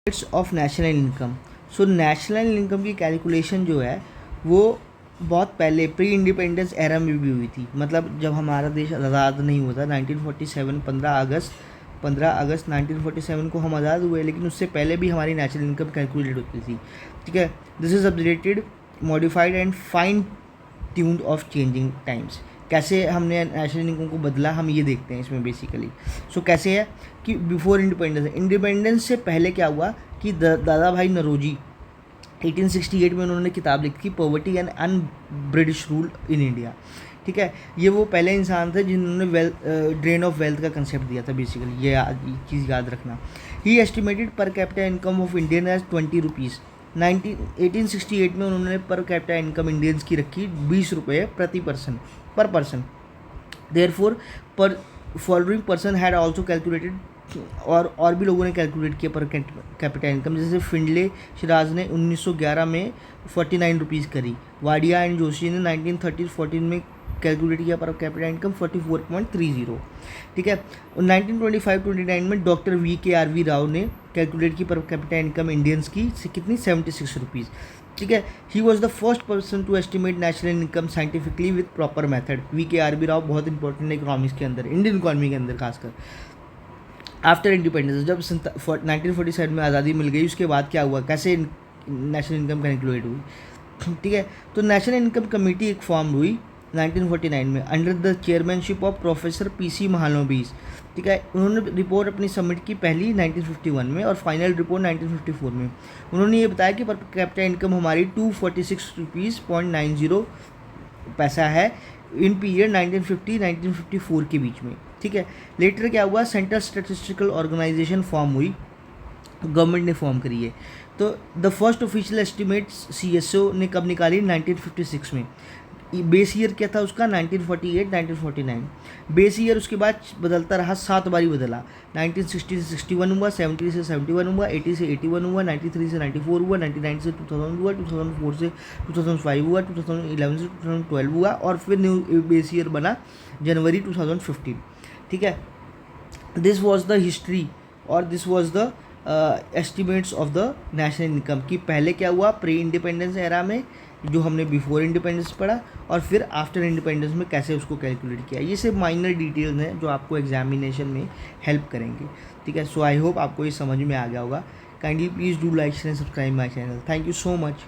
It's of national income. So national income की calculation जो है वो बहुत पहले प्री इंडिपेंडेंस एरा में भी हुई थी। मतलब जब हमारा देश आज़ाद नहीं हुआ था 1947 15 अगस्त 1947 को हम आज़ाद हुए, लेकिन उससे पहले भी हमारी नेशनल इनकम कैलकुलेट होती थी। ठीक है, this is updated modified and fine tuned of changing times. कैसे हमने नेशनल इनकम को बदला हम ये देखते हैं इसमें बेसिकली। सो कैसे है कि बिफोर इंडिपेंडेंस से पहले क्या हुआ कि दादा भाई नौरोजी 1868 में उन्होंने किताब लिखी थी poverty and un British rule in India. ठीक है, ये वो पहले इंसान थे जिन्होंने ड्रेन ऑफ वेल्थ का कंसेप्ट दिया था बेसिकली। ये चीज़ याद रखना। He estimated per capita income of Indian as 20 rupees. 1868 में उन्होंने पर कैपिटा इनकम इंडियंस की रखी 20 रुपये पर पर्सन। देयरफॉर पर following person had also calculated, और भी लोगों ने कैलकुलेट किया पर कैपिटा इनकम। जैसे फिंडले शिराज ने 1911 में 49 रुपीज़ करी। वाडिया एंड जोशी ने 1913-14 में कैलकुलेट किया पर कैपिटा इनकम 44.30। ठीक है, और 1925-29 में डॉक्टर VKRV राव ने कैलकुलेट की पर कैपिटा इनकम इंडियंस की कितनी 76 रुपीज़। ठीक है, he was the first person to estimate national income scientifically with proper method. VKRV Rao बहुत इंपॉर्टेंट है इकोनॉमिक्स के अंदर, इंडियन इकोनॉमी के अंदर खासकर। आफ्टर इंडिपेंडेंस, जब 1947 में आज़ादी मिल गई, उसके बाद क्या हुआ, कैसे नेशनल इनकम कैलकुलेट हुई। ठीक है, तो नेशनल इनकम कमेटी एक फॉर्म हुई 1949 में under the chairmanship of professor PC Mahalanobis. ठीक है, उन्होंने रिपोर्ट अपनी सबमिट की पहली 1951 में और फाइनल रिपोर्ट 1954 में। उन्होंने ये बताया कि पर कैपिटा इनकम हमारी 246 रुपीज़ 0.90 पैसा है इन पीरियड 1950-1954 के बीच में। ठीक है, लेटर क्या हुआ, सेंट्रल स्टैटिस्टिकल ऑर्गेनाइजेशन फॉर्म हुई, गवर्नमेंट ने फॉर्म करी है। तो the first official estimate CSO ने कब निकाली 1956 में। बेस ईयर क्या था उसका 1948-1949 बेस ईयर। उसके बाद बदलता रहा, 7 बारी बदला। 1960 से 61 हुआ, 70 से 71 हुआ, 80 से 81 हुआ, 93 से 94 हुआ, 99 से 2000 हुआ, 2004 से 2005 हुआ, 2011 से 2012 हुआ, और फिर न्यू बेस ईयर बना जनवरी 2015। ठीक है, दिस वॉज द हिस्ट्री और this was the estimates of the national income की पहले क्या हुआ प्री इंडिपेंडेंस एरा में, जो हमने बिफोर इंडिपेंडेंस पढ़ा, और फिर आफ्टर इंडिपेंडेंस में कैसे उसको कैलकुलेट किया। ये सिर्फ माइनर डिटेल्स हैं जो आपको एग्जामिनेशन में हेल्प करेंगे। ठीक है, सो आई होप आपको ये समझ में आ गया होगा। Kindly please do like share and subscribe my channel. Thank you so much.